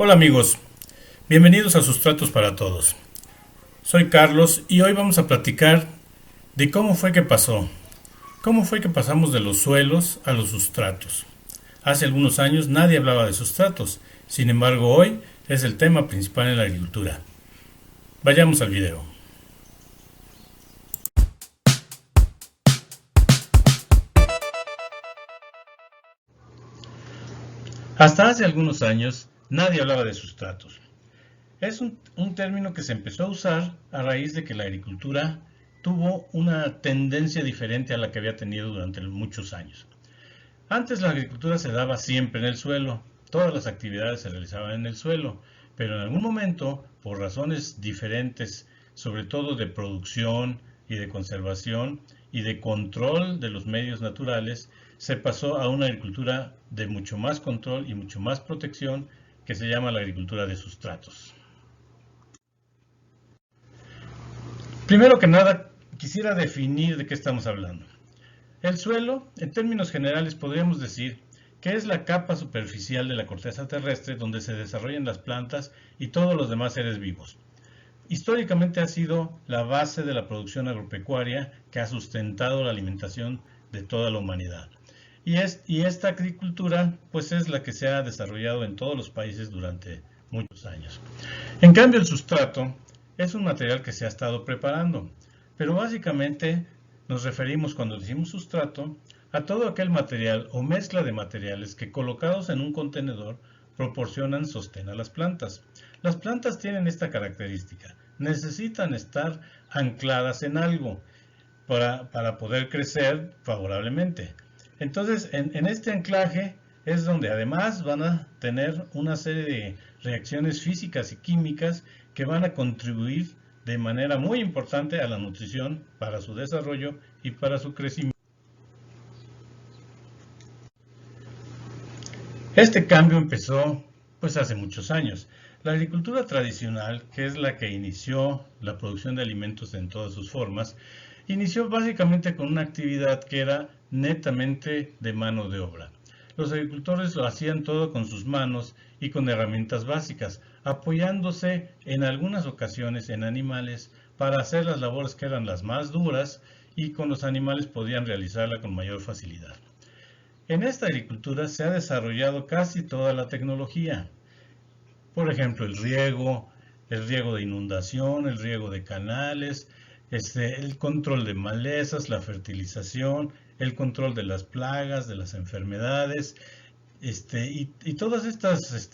Hola amigos, bienvenidos a Sustratos para Todos. Soy Carlos y hoy vamos a platicar de cómo fue que pasamos de los suelos a los sustratos. Hace algunos años nadie hablaba de sustratos, sin embargo hoy es el tema principal en la agricultura. Vayamos al video. Hasta hace algunos años nadie hablaba de sustratos. Es un término que se empezó a usar a raíz de que la agricultura tuvo una tendencia diferente a la que había tenido durante muchos años. Antes la agricultura se daba siempre en el suelo, todas las actividades se realizaban en el suelo, pero en algún momento, por razones diferentes, sobre todo de producción y de conservación y de control de los medios naturales, se pasó a una agricultura de mucho más control y mucho más protección que se llama la agricultura de sustratos. Primero que nada, quisiera definir de qué estamos hablando. El suelo, en términos generales, podríamos decir que es la capa superficial de la corteza terrestre donde se desarrollan las plantas y todos los demás seres vivos. Históricamente ha sido la base de la producción agropecuaria que ha sustentado la alimentación de toda la humanidad. Y esta agricultura pues es la que se ha desarrollado en todos los países durante muchos años. En cambio, el sustrato es un material que se ha estado preparando, pero básicamente nos referimos cuando decimos sustrato a todo aquel material o mezcla de materiales que colocados en un contenedor proporcionan sostén a las plantas. Las plantas tienen esta característica, necesitan estar ancladas en algo para poder crecer favorablemente. Entonces, en este anclaje es donde además van a tener una serie de reacciones físicas y químicas que van a contribuir de manera muy importante a la nutrición para su desarrollo y para su crecimiento. Este cambio empezó pues hace muchos años. La agricultura tradicional, que es la que inició la producción de alimentos en todas sus formas, inició básicamente con una actividad que era netamente de mano de obra. Los agricultores lo hacían todo con sus manos y con herramientas básicas, apoyándose en algunas ocasiones en animales para hacer las labores que eran las más duras y con los animales podían realizarla con mayor facilidad. En esta agricultura se ha desarrollado casi toda la tecnología. Por ejemplo, el riego de inundación, el riego de canales, el control de malezas, la fertilización, el control de las plagas, de las enfermedades, y todas estas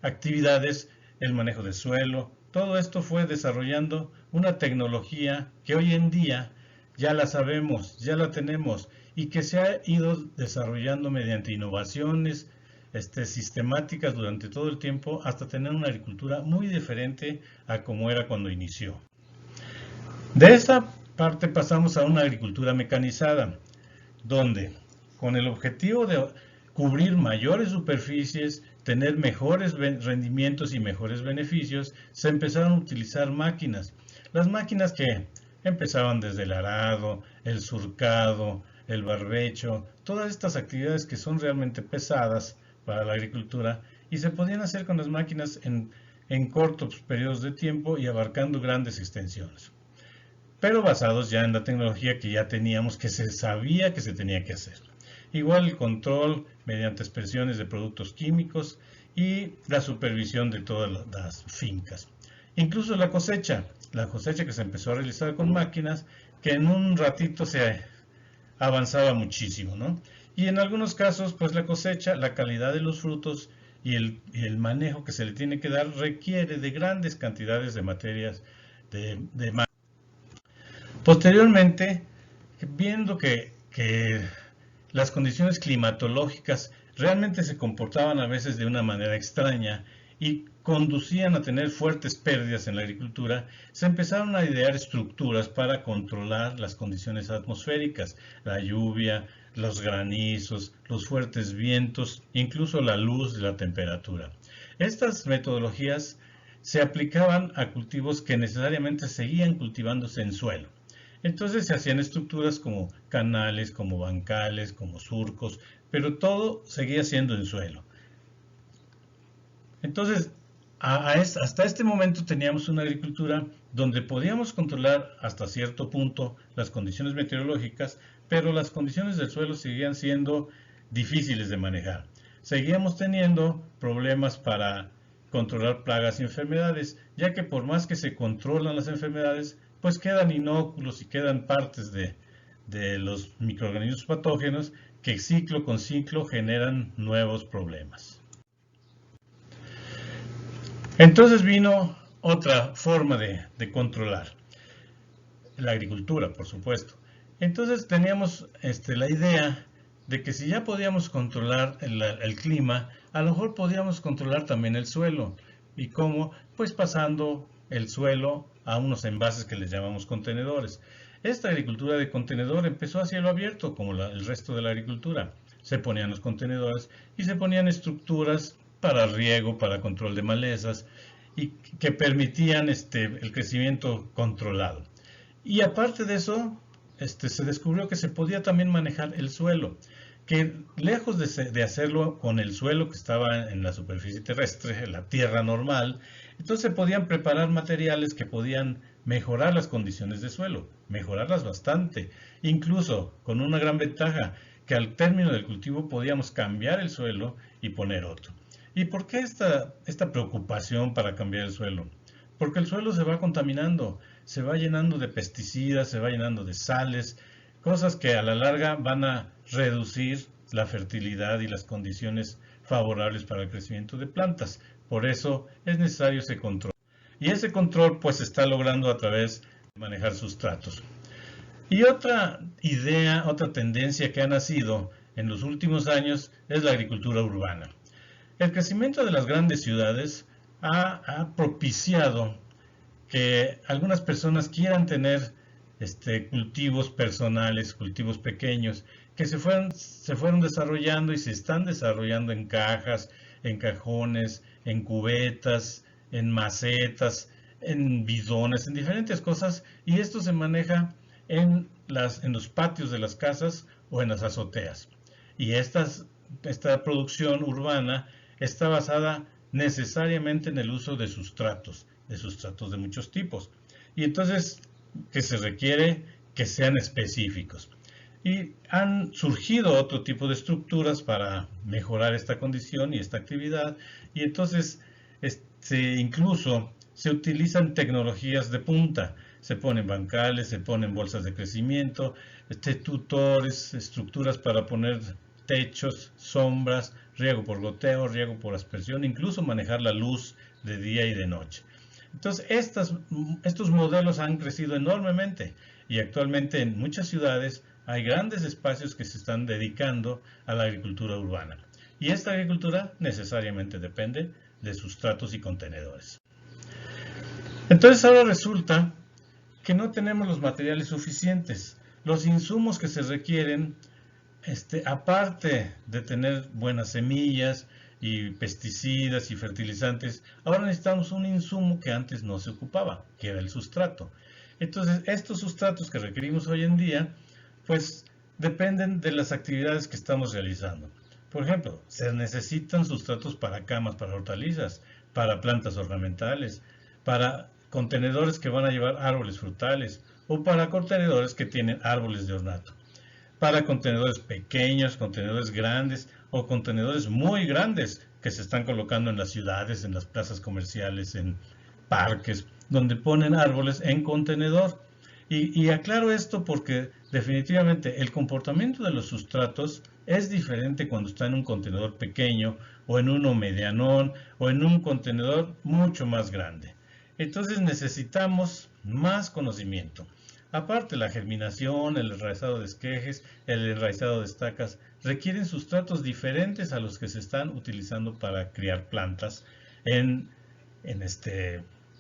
actividades, el manejo de suelo, todo esto fue desarrollando una tecnología que hoy en día ya la sabemos, ya la tenemos y que se ha ido desarrollando mediante innovaciones sistemáticas durante todo el tiempo hasta tener una agricultura muy diferente a como era cuando inició. De esa parte pasamos a una agricultura mecanizada, donde con el objetivo de cubrir mayores superficies, tener mejores rendimientos y mejores beneficios, se empezaron a utilizar máquinas. Las máquinas que empezaban desde el arado, el surcado, el barbecho, todas estas actividades que son realmente pesadas para la agricultura y se podían hacer con las máquinas en cortos periodos de tiempo y abarcando grandes extensiones, pero basados ya en la tecnología que ya teníamos, que se sabía que se tenía que hacer. Igual el control mediante expresiones de productos químicos y la supervisión de todas las fincas. Incluso la cosecha que se empezó a realizar con máquinas, que en un ratito se avanzaba muchísimo, ¿no? Y en algunos casos, pues la cosecha, la calidad de los frutos y el manejo que se le tiene que dar requiere de grandes cantidades de materias de máquinas. Posteriormente, viendo que las condiciones climatológicas realmente se comportaban a veces de una manera extraña y conducían a tener fuertes pérdidas en la agricultura, se empezaron a idear estructuras para controlar las condiciones atmosféricas, la lluvia, los granizos, los fuertes vientos, incluso la luz y la temperatura. Estas metodologías se aplicaban a cultivos que necesariamente seguían cultivándose en suelo. Entonces se hacían estructuras como canales, como bancales, como surcos, pero todo seguía siendo en suelo. Entonces, hasta este momento teníamos una agricultura donde podíamos controlar hasta cierto punto las condiciones meteorológicas, pero las condiciones del suelo seguían siendo difíciles de manejar. Seguíamos teniendo problemas para controlar plagas y enfermedades, ya que por más que se controlan las enfermedades, pues quedan inóculos y quedan partes de los microorganismos patógenos que ciclo con ciclo generan nuevos problemas. Entonces vino otra forma de controlar la agricultura, por supuesto. Entonces teníamos la idea de que si ya podíamos controlar el clima, a lo mejor podíamos controlar también el suelo. ¿Y cómo? Pues pasando el suelo a unos envases que les llamamos contenedores. Esta agricultura de contenedor empezó a cielo abierto, como el resto de la agricultura. Se ponían los contenedores y se ponían estructuras para riego, para control de malezas, y que permitían el crecimiento controlado. Y aparte de eso, se descubrió que se podía también manejar el suelo, que lejos de hacerlo con el suelo que estaba en la superficie terrestre, en la tierra normal, entonces se podían preparar materiales que podían mejorar las condiciones de suelo, mejorarlas bastante, incluso con una gran ventaja, que al término del cultivo podíamos cambiar el suelo y poner otro. ¿Y por qué esta preocupación para cambiar el suelo? Porque el suelo se va contaminando, se va llenando de pesticidas, se va llenando de sales, cosas que a la larga van a reducir la fertilidad y las condiciones favorables para el crecimiento de plantas. Por eso es necesario ese control. Y ese control pues se está logrando a través de manejar sustratos. Y otra idea, otra tendencia que ha nacido en los últimos años es la agricultura urbana. El crecimiento de las grandes ciudades ha propiciado que algunas personas quieran tener cultivos personales, cultivos pequeños, que se fueron desarrollando y se están desarrollando en cajas, en cajones, en cubetas, en macetas, en bidones, en diferentes cosas, y esto se maneja en los patios de las casas o en las azoteas. Y esta producción urbana está basada necesariamente en el uso de sustratos de muchos tipos. Y entonces que se requiere que sean específicos. Y han surgido otro tipo de estructuras para mejorar esta condición y esta actividad. Y entonces incluso se utilizan tecnologías de punta. Se ponen bancales, se ponen bolsas de crecimiento, tutores, estructuras para poner techos, sombras, riego por goteo, riego por aspersión, incluso manejar la luz de día y de noche. Entonces, estos modelos han crecido enormemente y actualmente en muchas ciudades hay grandes espacios que se están dedicando a la agricultura urbana. Y esta agricultura necesariamente depende de sustratos y contenedores. Entonces, ahora resulta que no tenemos los materiales suficientes. Los insumos que se requieren, aparte de tener buenas semillas y pesticidas y fertilizantes, ahora necesitamos un insumo que antes no se ocupaba, que era el sustrato. Entonces, estos sustratos que requerimos hoy en día, pues dependen de las actividades que estamos realizando. Por ejemplo, se necesitan sustratos para camas, para hortalizas, para plantas ornamentales, para contenedores que van a llevar árboles frutales o para contenedores que tienen árboles de ornato. Para contenedores pequeños, contenedores grandes o contenedores muy grandes que se están colocando en las ciudades, en las plazas comerciales, en parques, donde ponen árboles en contenedor. Y aclaro esto porque definitivamente el comportamiento de los sustratos es diferente cuando está en un contenedor pequeño o en uno medianón o en un contenedor mucho más grande. Entonces necesitamos más conocimiento. Aparte, la germinación, el enraizado de esquejes, el enraizado de estacas requieren sustratos diferentes a los que se están utilizando para criar plantas en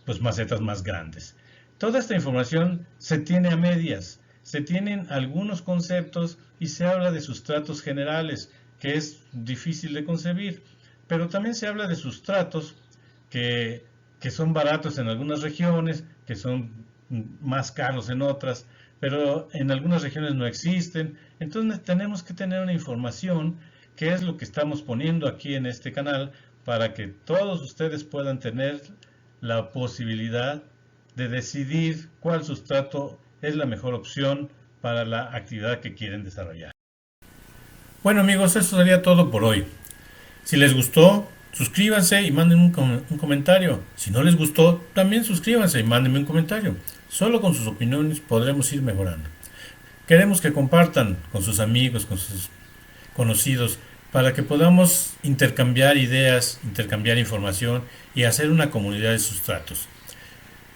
pues macetas más grandes. Toda esta información se tiene a medias, se tienen algunos conceptos y se habla de sustratos generales, que es difícil de concebir, pero también se habla de sustratos que son baratos en algunas regiones, que son más caros en otras, pero en algunas regiones no existen. Entonces tenemos que tener una información, que es lo que estamos poniendo aquí en este canal, para que todos ustedes puedan tener la posibilidad de decidir cuál sustrato es la mejor opción para la actividad que quieren desarrollar. Bueno amigos, eso sería todo por hoy. Si les gustó, suscríbanse y manden un comentario. Si no les gustó, también suscríbanse y mándenme un comentario. Solo con sus opiniones podremos ir mejorando. Queremos que compartan con sus amigos, con sus conocidos, para que podamos intercambiar ideas, intercambiar información y hacer una comunidad de sustratos.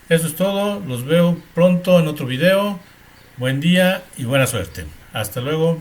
Eso es todo, los veo pronto en otro video. Buen día y buena suerte. Hasta luego.